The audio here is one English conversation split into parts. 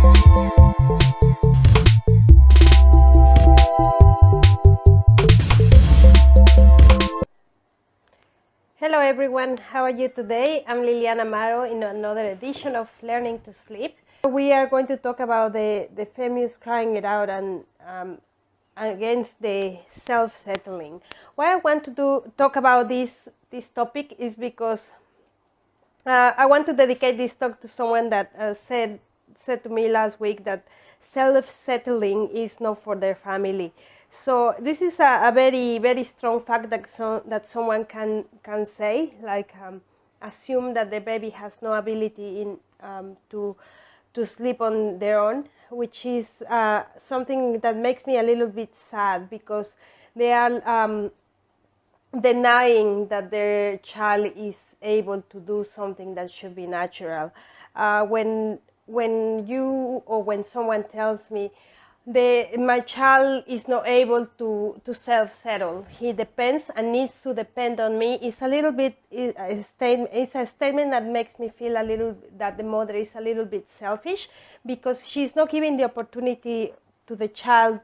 Hello everyone, how are you today? I'm Liliana Amaro in another edition of Learning to Sleep. We are going to talk about the famous crying it out and against the self-settling. Why I want to talk about this topic is because I want to dedicate this talk to someone that said to me last week that self-settling is not for their family. So this is a very, very strong fact that someone can say, like assume that the baby has no ability to sleep on their own, which is something that makes me a little bit sad, because they are denying that their child is able to do something that should be natural. When you or when someone tells me my child is not able to self-settle, he depends and needs to depend on me, it's a little bit a statement that makes me feel a little that the mother is a little bit selfish, because she's not giving the opportunity to the child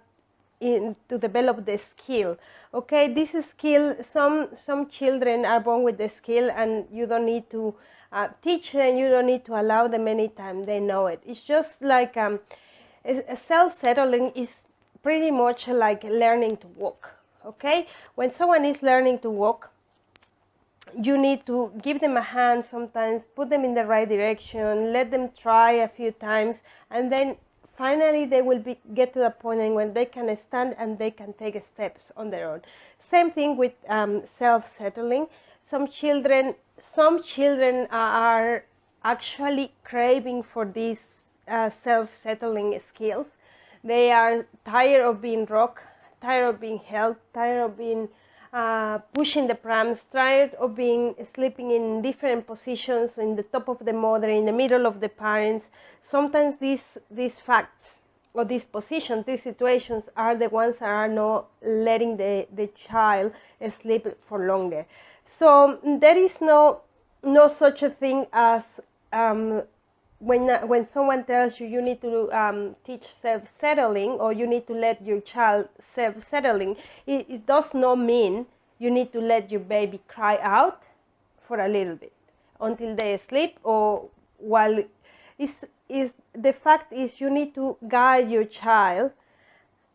to develop the skill. Okay, this skill, some children are born with the skill, and you don't need to teach them, you don't need to allow them anytime, they know it. It's just like self-settling is pretty much like learning to walk. Okay, when someone is learning to walk, you need to give them a hand sometimes, put them in the right direction, let them try a few times, and then finally they will get to the point when they can stand and they can take steps on their own. Same thing with self-settling. Some children are actually craving for these self-settling skills. They are tired of being rocked, tired of being held, tired of being pushing the prams, tired of being sleeping in different positions, in the top of the mother, in the middle of the parents. Sometimes these facts or these positions, these situations are the ones that are not letting the child sleep for longer. So there is no such a thing as when someone tells you need to teach self-settling, or you need to let your child self-settling, it does not mean you need to let your baby cry out for a little bit until they sleep, or while the fact is you need to guide your child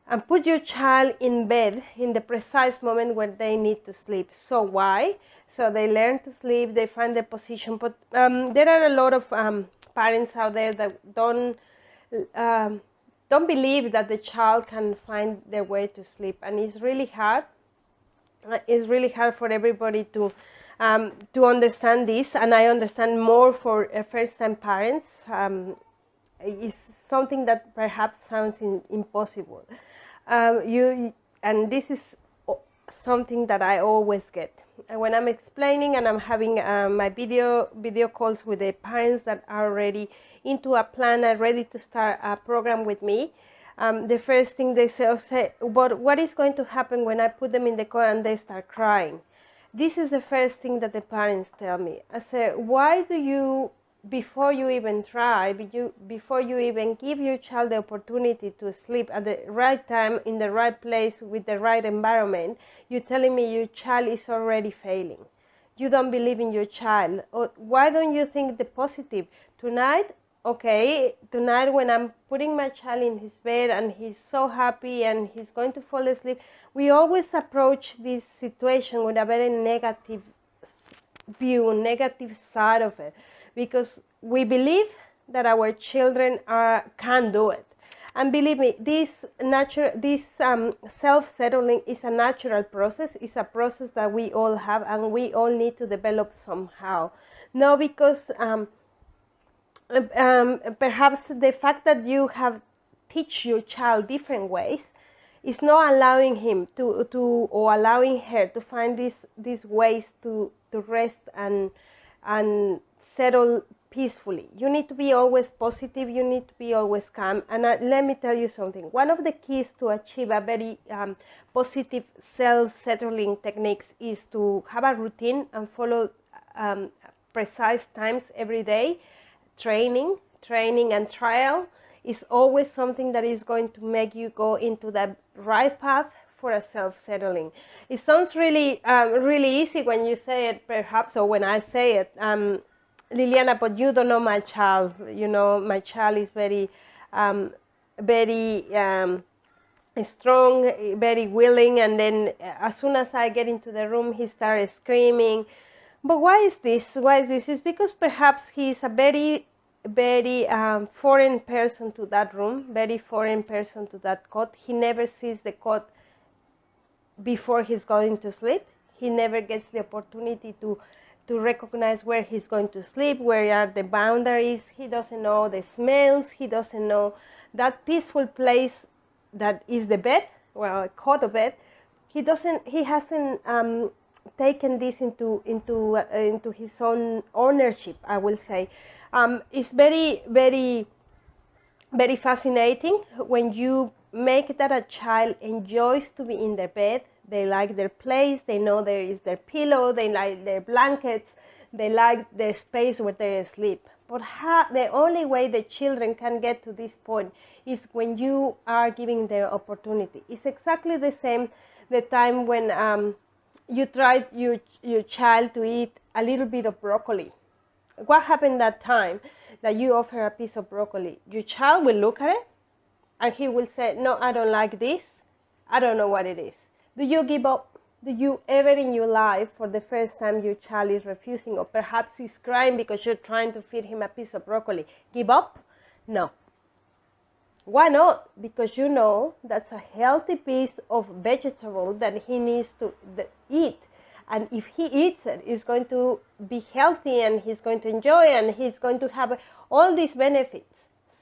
and put your child in bed in the precise moment when they need to sleep. So why? So they learn to sleep, they find their position. But there are a lot of parents out there that don't believe that the child can find their way to sleep, and it's really hard. It's really hard for everybody to understand this, and I understand more for first-time parents. It's something that perhaps sounds impossible. And this is something that I always get when I'm explaining and I'm having my video calls with the parents that are already into a plan and ready to start a program with me. The first thing they say, but what is going to happen when I put them in the car and they start crying? This is the first thing that the parents tell me. I say, why do you, before you even try, before you even give your child the opportunity to sleep at the right time, in the right place, with the right environment, you're telling me your child is already failing? You don't believe in your child. Or why don't you think the positive? Tonight, okay, tonight when I'm putting my child in his bed and he's so happy and he's going to fall asleep, we always approach this situation with a very negative view, negative side of it, because we believe that our children can do it. And believe me, this self-settling is a natural process. It's a process that we all have, and we all need to develop somehow. No, because perhaps the fact that you have teach your child different ways is not allowing him to or allowing her to find these ways to rest and settle peacefully. You need to be always positive, you need to be always calm. And let me tell you something. One of the keys to achieve a very positive self-settling techniques is to have a routine and follow precise times every day. Training and trial is always something that is going to make you go into the right path for a self-settling. It sounds really, really easy when you say it, perhaps, or when I say it, Liliana, but you don't know my child. You know, my child is very, very strong, very willing, and then as soon as I get into the room, he starts screaming. But why is this? Why is this? It's because perhaps he's a very, very foreign person to that room, very foreign person to that cot. He never sees the cot before he's going to sleep. He never gets the opportunity to recognize where he's going to sleep, where are the boundaries. He doesn't know the smells. He doesn't know that peaceful place that is the bed, well, a cot of bed. He hasn't taken this into his own ownership, I will say. It's very, very, very fascinating when you make that a child enjoys to be in their bed. They like their place, they know there is their pillow, they like their blankets, they like their space where they sleep. But the only way the children can get to this point is when you are giving their opportunity. It's exactly the same the time when you try your child to eat a little bit of broccoli. What happened that time that you offer a piece of broccoli? Your child will look at it and he will say, no, I don't like this. I don't know what it is. Do you give up? Do you ever in your life, for the first time, your child is refusing, or perhaps he's crying because you're trying to feed him a piece of broccoli, give up? No. Why not? Because you know that's a healthy piece of vegetable that he needs to eat. And if he eats it, it's going to be healthy and he's going to enjoy and he's going to have all these benefits.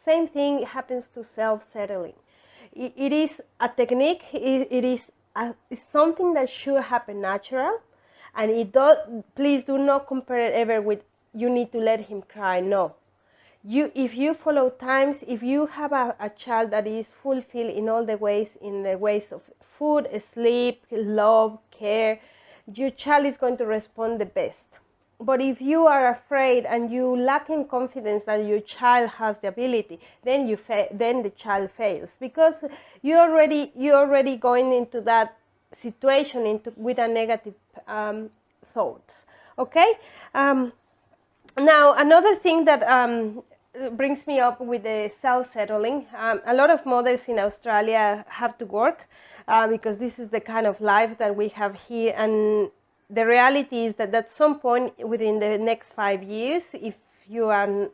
Same thing happens to self-settling. It is a technique, it's something that should happen natural, and please do not compare it ever with you need to let him cry. No. If you follow times, if you have a child that is fulfilled in all the ways, of food, sleep, love, care, your child is going to respond the best. But if you are afraid and you lack in confidence that your child has the ability, then the child fails, because you're already going into that situation with a negative thought. Okay. Now another thing that brings me up with the self-settling. A lot of mothers in Australia have to work because this is the kind of life that we have here, and the reality is that at some point within the next 5 years, if you are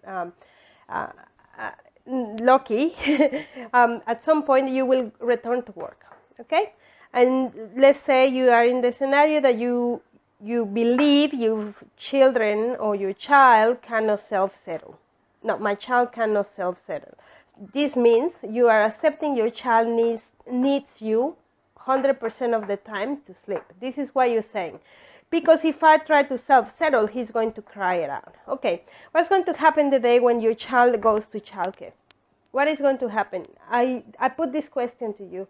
lucky, at some point you will return to work. Okay, and let's say you are in the scenario that you believe your children or your child cannot self-settle. No, my child cannot self-settle. This means you are accepting your child needs you 100% of the time to sleep. This is what you're saying. Because if I try to self-settle, he's going to cry it out. Okay, what's going to happen the day when your child goes to childcare? What is going to happen? I put this question to you.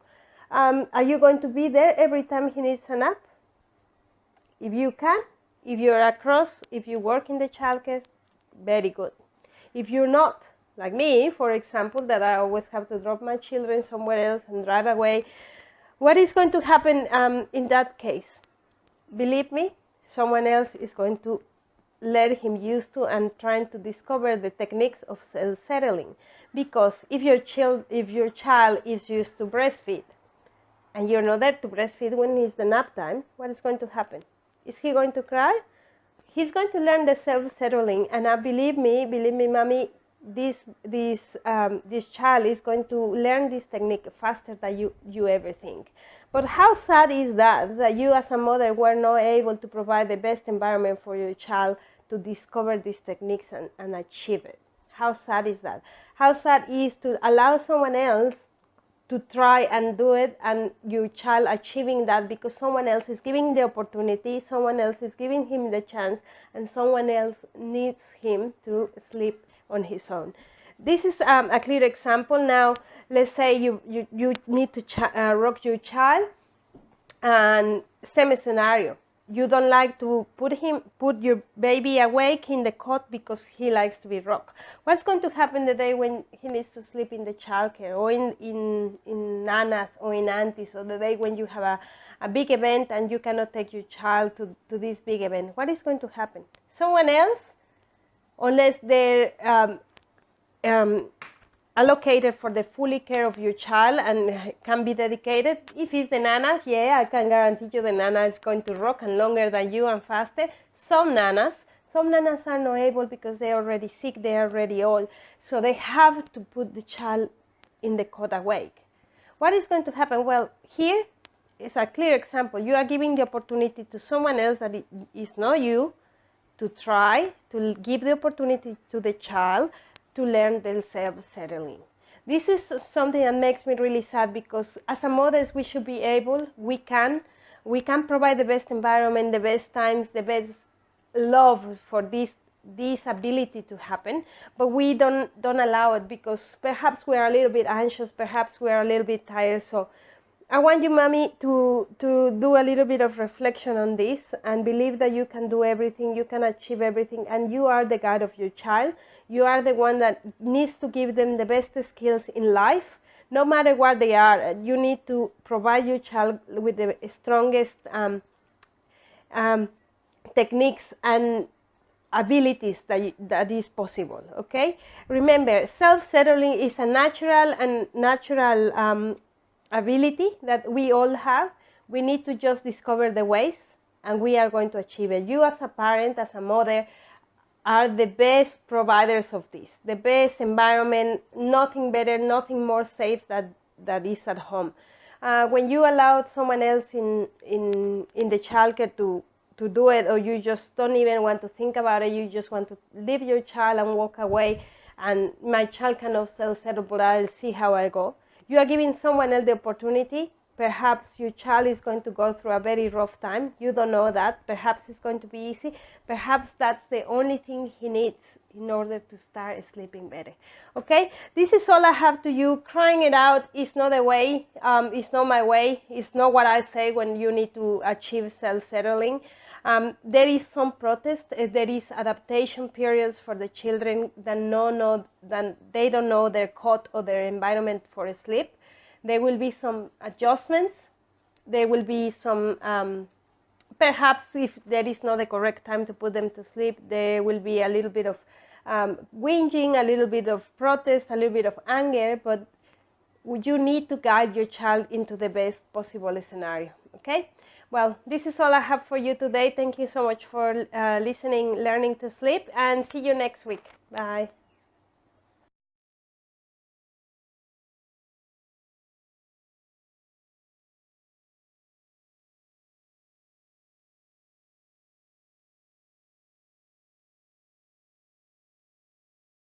Are you going to be there every time he needs a nap? If you can, if you're across, if you work in the childcare, very good. If you're not, like me, for example, that I always have to drop my children somewhere else and drive away, what is going to happen in that case? Believe me, someone else is going to let him used to and trying to discover the techniques of self-settling. Because if your child is used to breastfeed and you're not there to breastfeed when it's the nap time, what is going to happen? Is he going to cry? He's going to learn the self-settling, and believe me, mommy, this child is going to learn this technique faster than you ever think. But how sad is that you as a mother were not able to provide the best environment for your child to discover these techniques and achieve it? How sad is that? How sad is to allow someone else to try and do it, and your child achieving that because someone else is giving the opportunity, someone else is giving him the chance, and someone else needs him to sleep on his own. This is a clear example. Now, let's say you need to rock your child, and same scenario. you don't like to put your baby awake in the cot because he likes to be rocked. What's going to happen the day when he needs to sleep in the childcare, or in nanas or in aunties, or the day when you have a big event and you cannot take your child to this big event? What is going to happen? Someone else, unless they're allocated for the fully care of your child and can be dedicated. If it's the nanas, yeah, I can guarantee you the nana is going to rock and longer than you and faster. Some nanas are not able because they're already sick, they're already old, so they have to put the child in the cot awake. What is going to happen? Well, here is a clear example. You are giving the opportunity to someone else that is not you to try to give the opportunity to the child to learn themselves settling. This is something that makes me really sad, because as a mothers we should be able, we can provide the best environment, the best times, the best love for this ability to happen, but we don't allow it because perhaps we are a little bit anxious, perhaps we are a little bit tired. So I want you, mommy, to do a little bit of reflection on this and believe that you can do everything, you can achieve everything, and you are the guide of your child. You are the one that needs to give them the best skills in life, no matter what they are. You need to provide your child with the strongest techniques and abilities that is possible. Okay, remember, self-settling is a natural ability that we all have. We need to just discover the ways, and we are going to achieve it. You as a parent, as a mother, are the best providers of this, the best environment. Nothing better, nothing more safe that is at home. When you allow someone else in the childcare to do it, or you just don't even want to think about it, you just want to leave your child and walk away, and my child cannot self-settle, but I'll see how I go. You are giving someone else the opportunity. Perhaps your child is going to go through a very rough time. You don't know that. Perhaps it's going to be easy. Perhaps that's the only thing he needs in order to start sleeping better. Okay? This is all I have to you. Crying it out is not the way. It's not my way. It's not what I say when you need to achieve self-settling. There is some protest. There is adaptation periods for the children that they don't know their cot or their environment for sleep. There will be some adjustments. There will be some, perhaps if there is not the correct time to put them to sleep, there will be a little bit of whinging, a little bit of protest, a little bit of anger, but you need to guide your child into the best possible scenario, okay? Well, this is all I have for you today. Thank you so much for listening, Learning to Sleep, and see you next week. Bye.